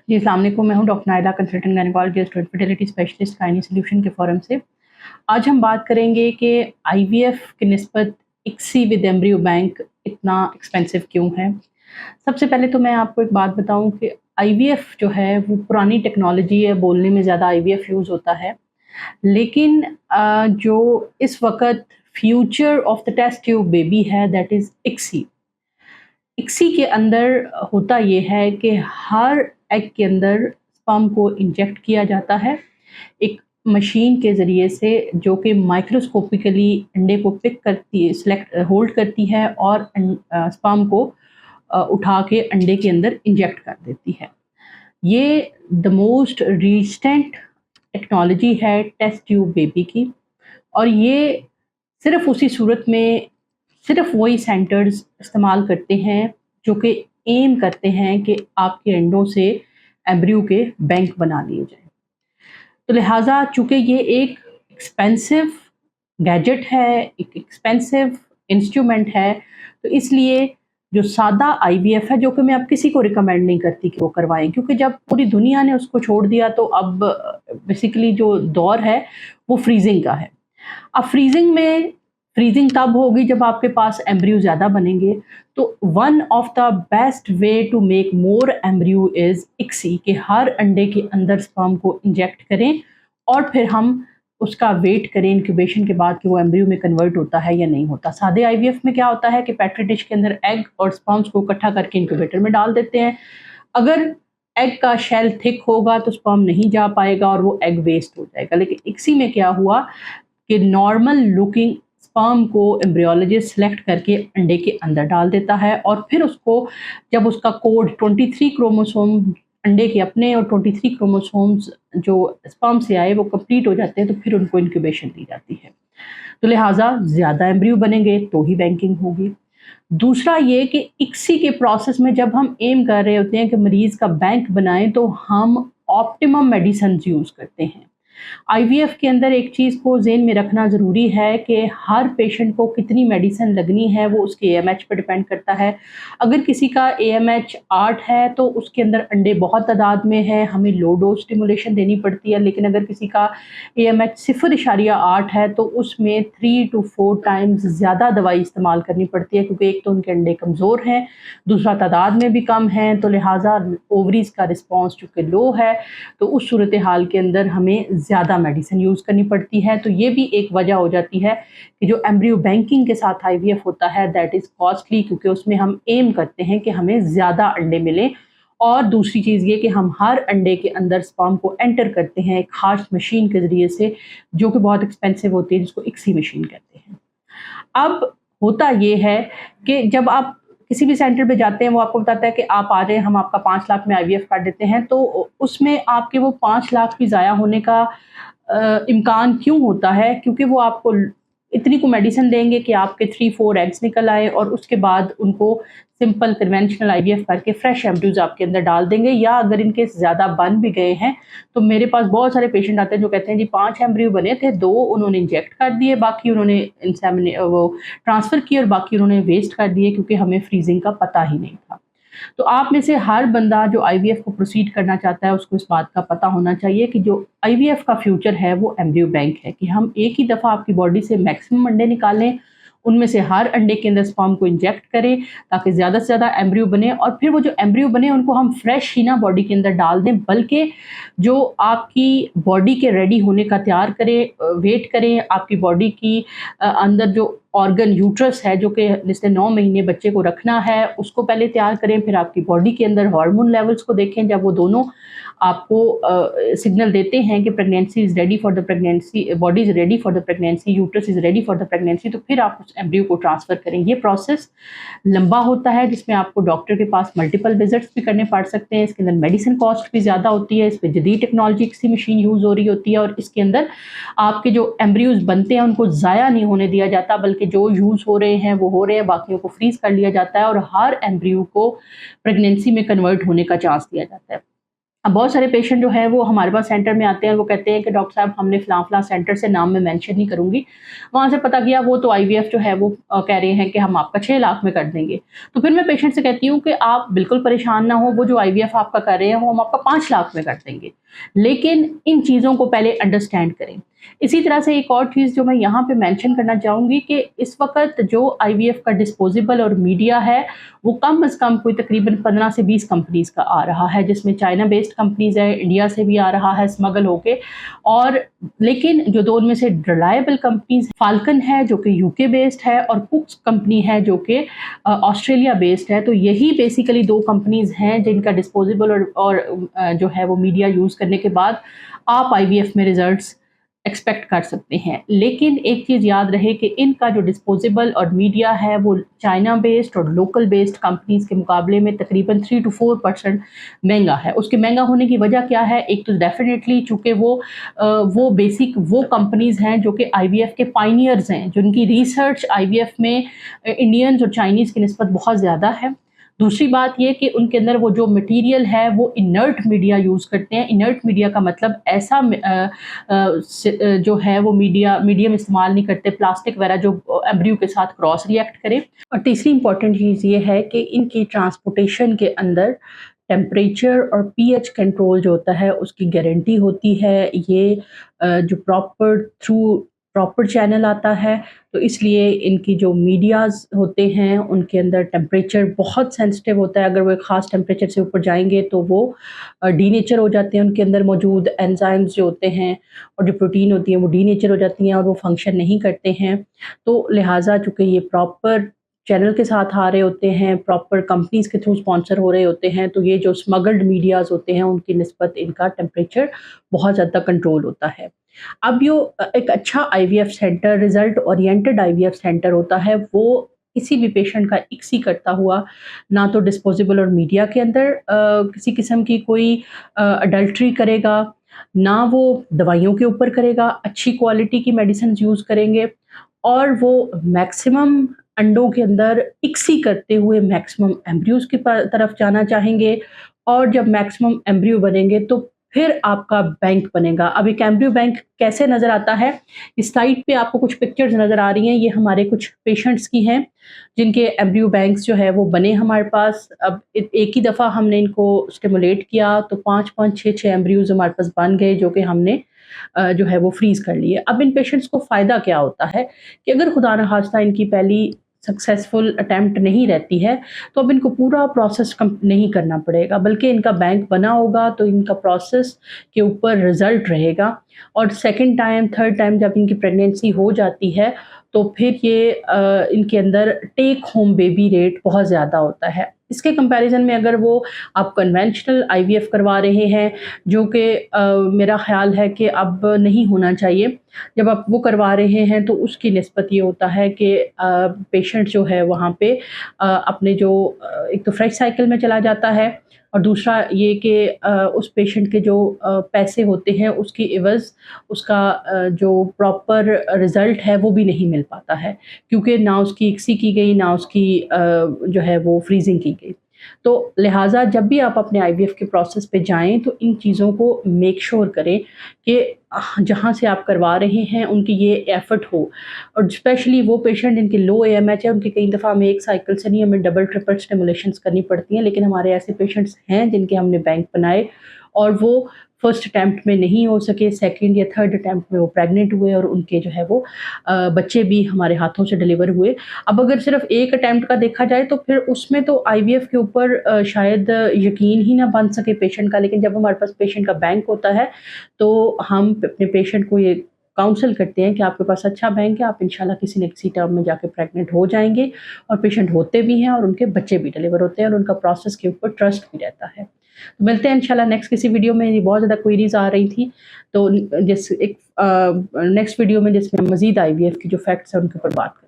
जी, अस्सलाम वालेकुम। मैं हूँ डॉक्टर नायला, कंसल्टेंट गायनेकोलॉजिस्ट और फर्टिलिटी स्पेशलिस्ट गायनी सॉल्यूशन के फोरम से। आज हम बात करेंगे कि आईवीएफ की निस्बत इक्सी विद एम्ब्रियो बैंक इतना एक्सपेंसिव क्यों है। सबसे पहले तो मैं आपको एक बात बताऊँ कि आईवीएफ जो है वो पुरानी टेक्नोलॉजी है, बोलने में ज़्यादा आईवीएफ यूज़ होता है। लेकिन जो इस वक़्त future of the test tube baby है दैट इज़ इक्सी। इक्सी के अंदर होता ये है कि हर एग के अंदर स्पर्म को इंजेक्ट किया जाता है एक मशीन के ज़रिए से, जो कि माइक्रोस्कोपिकली अंडे को पिक करती है, सेलेक्ट होल्ड करती है और स्पर्म को उठा के अंडे के अंदर इंजेक्ट कर देती है। ये द मोस्ट रिसेंट टेक्नोलॉजी है टेस्ट ट्यूब बेबी की, और ये सिर्फ उसी सूरत में सिर्फ वही सेंटर्स इस्तेमाल करते हैं जो कि एम करते हैं कि आपके अंडों से एम्ब्रियो के बैंक बना लिए जाएं। तो लिहाजा चूँकि ये एक एक्सपेंसिव गैजेट है, एक एक्सपेंसिव इंस्ट्रूमेंट है, तो इसलिए जो सादा आईवीएफ है, जो कि मैं अब किसी को रिकमेंड नहीं करती कि वो करवाएं, क्योंकि जब पूरी दुनिया ने उसको छोड़ दिया तो अब बेसिकली जो दौर है वो फ्रीजिंग का है। अब फ्रीजिंग तब होगी जब आपके पास एम्ब्रियो ज़्यादा बनेंगे। तो one of the best way to make more embryo is ICSI, कि हर अंडे के अंदर स्पर्म को इंजेक्ट करें और फिर हम उसका वेट करें इंक्यूबेशन के बाद कि वो एम्ब्रियो में कन्वर्ट होता है या नहीं होता। सादे आईवीएफ में क्या होता है कि पेट्री डिश के अंदर एग और स्पर्म्स को इकट्ठा करके इंक्यूबेटर में डाल देते हैं। अगर एग का शेल थिक होगा तो स्पर्म नहीं जा पाएगा और वो एग वेस्ट हो जाएगा। लेकिन इक्सी में क्या हुआ कि नॉर्मल लुकिंग स्पर्म को एम्ब्रियोलॉजिस्ट सेलेक्ट करके अंडे के अंदर डाल देता है, और फिर उसको जब उसका कोड 23 क्रोमोसोम अंडे के अपने और 23 क्रोमोसोम्स जो स्पर्म से आए वो कंप्लीट हो जाते हैं, तो फिर उनको इंक्यूबेशन दी जाती है। तो लिहाजा ज़्यादा एम्ब्रियो बनेंगे तो ही बैंकिंग होगी। दूसरा ये कि इक्सी के प्रोसेस में जब हम एम कर रहे होते हैं कि मरीज़ का बैंक बनाएं, तो हम ऑप्टिमम मेडिसिन यूज़ करते हैं। आईवीएफ के अंदर एक चीज़ को ज़हन में रखना ज़रूरी है कि हर पेशेंट को कितनी मेडिसिन लगनी है वो उसके एएमएच पर डिपेंड करता है। अगर किसी का एएमएच 8 है तो उसके अंदर अंडे बहुत तादाद में हैं, हमें लो डोज स्टिमुलेशन देनी पड़ती है। लेकिन अगर किसी का एएमएच 0.8 है तो उसमें 3 to 4 टाइम्स ज़्यादा दवाई इस्तेमाल करनी पड़ती है, क्योंकि एक तो उनके अंडे कमज़ोर हैं, दूसरा तादाद में भी कम हैं, तो लिहाजा ओवरीज़ का रिस्पॉन्स चूँकि लो है, तो उस सूरत हाल के अंदर हमें ज़्यादा मेडिसिन यूज़ करनी पड़ती है। तो ये भी एक वजह हो जाती है कि जो एम्ब्रियो बैंकिंग के साथ आईवीएफ होता है दैट इज़ कॉस्टली, क्योंकि उसमें हम एम करते हैं कि हमें ज़्यादा अंडे मिलें। और दूसरी चीज़ ये कि हम हर अंडे के अंदर स्पर्म को एंटर करते हैं एक खास मशीन के ज़रिए से, जो कि बहुत एक्सपेंसिव होती है, जिसको इक्सी मशीन कहते हैं। अब होता ये है कि जब आप किसी भी सेंटर पे जाते हैं, वो आपको बताता है कि आप आ जाएँ, हम आपका 5 लाख में आईवीएफ कर देते हैं, तो उसमें आपके वो 5 लाख भी ज़ाया होने का इम्कान क्यों होता है? क्योंकि वो आपको इतनी को मेडिसिन देंगे कि आपके 3-4 एग्स निकल आए, और उसके बाद उनको सिंपल कन्वेंशनल आईवीएफ करके फ्रेश एम्ब्रियोज़ आपके अंदर डाल देंगे। या अगर इनके ज़्यादा बन भी गए हैं, तो मेरे पास बहुत सारे पेशेंट आते हैं जो कहते हैं जी 5 एम्ब्रियो बने थे, 2 उन्होंने इंजेक्ट कर दिए, बाकी उन्होंने वो ट्रांसफ़र किए और बाकी उन्होंने वेस्ट कर दिए, क्योंकि हमें फ्रीजिंग का पता ही नहीं था। तो आप में से हर बंदा जो आईवीएफ को प्रोसीड करना चाहता है उसको इस बात का पता होना चाहिए कि जो आईवीएफ का फ्यूचर है वो एम्ब्रियो बैंक है, कि हम एक ही दफ़ा आपकी बॉडी से मैक्सिमम अंडे निकालें, उनमें से हर अंडे के अंदर स्पर्म को इंजेक्ट करें ताकि ज़्यादा से ज़्यादा एम्ब्रियो बने, और फिर वो जो एम्ब्रियो बने उनको हम फ्रेश ही ना बॉडी के अंदर डाल दें, बल्कि जो आपकी बॉडी के रेडी होने का तैयार करें, वेट करें। आपकी बॉडी की अंदर जो ऑर्गन यूट्रस है, जो कि जिसने 9 महीने बच्चे को रखना है, उसको पहले तैयार करें। फिर आपकी बॉडी के अंदर हार्मोन लेवल्स को देखें, जब वो दोनों आपको सिग्नल देते हैं कि pregnancy is ready for the pregnancy, body is ready for the pregnancy, uterus is ready for the pregnancy, तो फिर आप उस एम्ब्रियो को ट्रांसफ़र करें। ये प्रोसेस लंबा होता है, जिसमें आपको डॉक्टर के पास मल्टीपल विजिट्स भी करने पड़ सकते हैं। इसके अंदर मेडिसिन कॉस्ट भी ज़्यादा होती है, इस पे जदीद टेक्नोलॉजी की मशीन यूज़ हो रही होती है, और इसके अंदर आपके जो एम्ब्रियोज़ बनते हैं उनको ज़ाया नहीं होने दिया जाता, बल्कि जो यूज़ हो रहे हैं वो हो रहे हैं, बाकियों को फ्रीज़ कर लिया जाता है, और हर एम्ब्रियो को प्रेगनेंसी में कन्वर्ट होने का चांस दिया जाता है। اب بہت سارے پیشنٹ جو ہیں وہ ہمارے پاس سینٹر میں آتے ہیں اور وہ کہتے ہیں کہ ڈاکٹر صاحب ہم نے فلاں فلاں سینٹر سے، نام میں مینشن نہیں کروں گی، وہاں سے پتہ کیا وہ تو IVF جو ہے وہ کہہ رہے ہیں کہ ہم آپ کا 6 لاکھ میں کر دیں گے۔ تو پھر میں پیشنٹ سے کہتی ہوں کہ آپ بالکل پریشان نہ ہوں، وہ جو IVF آپ کا کر رہے ہیں وہ ہم آپ کا 5 لاکھ میں کر دیں گے، لیکن ان چیزوں کو پہلے انڈرسٹینڈ کریں۔ اسی طرح سے ایک اور چیز جو میں یہاں پہ مینشن کرنا چاہوں گی کہ اس وقت جو IVF کا ڈسپوزیبل اور میڈیا ہے وہ کم از کم کوئی تقریباً 15 سے 20 کمپنیز کا آ رہا ہے، جس میں چائنا بیسڈ کمپنیز ہے، انڈیا سے بھی آ رہا ہے اسمگل ہو کے، اور لیکن جو دو ان میں سے ریلائبل کمپنیز فالکن ہے جو کہ UK بیسڈ ہے، اور کوکس کمپنی ہے جو کہ آسٹریلیا بیسڈ ہے۔ تو یہی بیسیکلی 2 کمپنیز ہیں جن کا ڈسپوزیبل اور جو ہے وہ میڈیا یوز کرنے کے بعد آپ IVF میں ریزلٹس ایکسپیکٹ کر سکتے ہیں۔ لیکن ایک چیز یاد رہے کہ ان کا جو ڈسپوزیبل اور میڈیا ہے وہ چائنا بیسڈ اور لوکل بیسڈ کمپنیز کے مقابلے میں تقریباً 3 to 4% مہنگا ہے۔ اس کے مہنگا ہونے کی وجہ کیا ہے؟ ایک تو ڈیفینیٹلی چونکہ وہ بیسک وہ کمپنیز ہیں جو کہ IVF کے پائنیئرز ہیں، جن کی ریسرچ IVF میں انڈینز اور چائنیز کی نسبت بہت زیادہ ہے۔ دوسری بات یہ کہ ان کے اندر وہ جو مٹیریل ہے وہ انرٹ میڈیا یوز کرتے ہیں۔ انرٹ میڈیا کا مطلب ایسا جو ہے وہ میڈیم استعمال نہیں کرتے، پلاسٹک وغیرہ جو ایمبریو کے ساتھ کراس ریئیکٹ کرے۔ اور تیسری امپورٹنٹ چیز یہ ہے کہ ان کی ٹرانسپورٹیشن کے اندر ٹیمپریچر اور pH کنٹرول جو ہوتا ہے اس کی گارنٹی ہوتی ہے۔ یہ جو پراپر چینل آتا ہے، تو اس لیے ان کی جو میڈیاز ہوتے ہیں ان کے اندر ٹیمپریچر بہت سینسٹیو ہوتا ہے۔ اگر وہ ایک خاص ٹیمپریچر سے اوپر جائیں گے تو وہ ڈی نیچر ہو جاتے ہیں، ان کے اندر موجود انزائمز جو ہوتے ہیں اور جو پروٹین ہوتی ہیں وہ ڈی نیچر ہو جاتی ہیں اور وہ فنکشن نہیں کرتے ہیں۔ تو لہٰذا چونکہ یہ پراپر چینل کے ساتھ آ رہے ہوتے ہیں، پراپر کمپنیز کے تھرو اسپانسر ہو رہے ہوتے ہیں، تو یہ جو اسمگلڈ میڈیاز ہوتے ہیں ان کی نسبت ان کا ٹیمپریچر بہت زیادہ کنٹرول ہوتا ہے۔ اب یہ ایک اچھا IVF centre, result oriented IVF centre ہوتا ہے، وہ کسی بھی پیشنٹ کا اکسی کرتا ہوا نہ تو ڈسپوزیبل اور میڈیا کے اندر کسی قسم کی کوئی اڈلٹری کرے گا، نہ وہ دوائیوں کے اوپر کرے گا، اچھی کوالٹی کی میڈیسنز یوز کریں گے، اور وہ میکسیمم انڈوں کے اندر اکسی کرتے ہوئے میکسیمم ایمبریوز کی طرف جانا چاہیں گے، اور جب میکسیمم ایمبریو بنیں گے تو پھر آپ کا بینک بنے گا۔ اب ایک ایمبریو بینک کیسے نظر آتا ہے؟ اس سائٹ پہ آپ کو کچھ پکچرز نظر آ رہی ہیں، یہ ہمارے کچھ پیشنٹس کی ہیں جن کے ایمبریو بینکس جو ہے وہ بنے ہمارے پاس۔ اب ایک ہی دفعہ ہم نے ان کو اسٹیمولیٹ کیا تو 5 ایمبریوز ہمارے پاس بن گئے، جو کہ ہم نے جو ہے وہ فریز کر لیے۔ اب ان پیشنٹس کو فائدہ کیا ہوتا ہے کہ اگر خدا نخواستہ ان کی پہلی سکسیسفل اٹیمپٹ نہیں رہتی ہے تو اب ان کو پورا پروسیس نہیں کرنا پڑے گا، بلکہ ان کا بینک بنا ہوگا تو ان کا پروسیس کے اوپر رزلٹ رہے گا، اور سیکنڈ ٹائم تھرڈ ٹائم جب ان کی پریگنینسی ہو جاتی ہے تو پھر یہ ان کے اندر ٹیک ہوم بیبی ریٹ بہت زیادہ ہوتا ہے۔ اس کے کمپیریزن میں اگر وہ آپ کنونشنل IVF کروا رہے ہیں، جو کہ میرا خیال ہے کہ اب نہیں ہونا چاہیے، جب آپ وہ کروا رہے ہیں تو اس کی نسبت یہ ہوتا ہے کہ پیشنٹ جو ہے وہاں پہ اپنے جو ایک تو فریش سائیکل میں چلا جاتا ہے، اور دوسرا یہ کہ اس پیشنٹ کے جو پیسے ہوتے ہیں اس کی عوض اس کا جو پراپر رزلٹ ہے وہ بھی نہیں مل پاتا ہے، کیونکہ نہ اس کی اکسی کی گئی، نہ اس کی جو ہے وہ فریزنگ کی گئی۔ تو لہٰذا جب بھی آپ اپنے IVF کے پروسیس پہ جائیں تو ان چیزوں کو میک شور کریں کہ جہاں سے آپ کروا رہے ہیں ان کی یہ ایفرٹ ہو، اور اسپیشلی وہ پیشنٹ جن کے لو AMH ہے، ان کی کئی دفعہ ہمیں ایک سائیکل سے نہیں، ہمیں ڈبل ٹرپل اسٹیمولیشنز کرنی پڑتی ہیں، لیکن ہمارے ایسے پیشنٹس ہیں جن کے ہم نے بینک بنائے اور وہ فرسٹ اٹیمپٹ میں نہیں ہو سکے، سیکنڈ یا تھرڈ اٹیمپٹ میں وہ پریگننٹ ہوئے اور ان کے جو ہے وہ بچے بھی ہمارے ہاتھوں سے ڈلیور ہوئے۔ اب اگر صرف ایک اٹیمپٹ کا دیکھا جائے تو پھر اس میں تو IVF کے اوپر شاید یقین ہی نہ بن سکے پیشنٹ کا، لیکن جب ہمارے پاس پیشنٹ کا بینک ہوتا ہے تو ہم اپنے پیشنٹ کو یہ کاؤنسل کرتے ہیں کہ آپ کے پاس اچھا بینک ہے، آپ انشاءاللہ کسی نہ کسی ٹرم میں جا کے پریگننٹ ہو جائیں گے، اور پیشنٹ ہوتے بھی ہیں اور ان کے بچے بھی ڈلیور ہوتے ہیں اور ان کا پروسیس کے اوپر ٹرسٹ بھی رہتا ہے۔ تو ملتے ہیں انشاءاللہ نیکسٹ کسی ویڈیو میں۔ یہ بہت زیادہ کوئریز آ رہی تھی، تو نیکسٹ ویڈیو میں جس میں مزید IVF کی جو فیکٹس ہیں ان کے اوپر بات کریں۔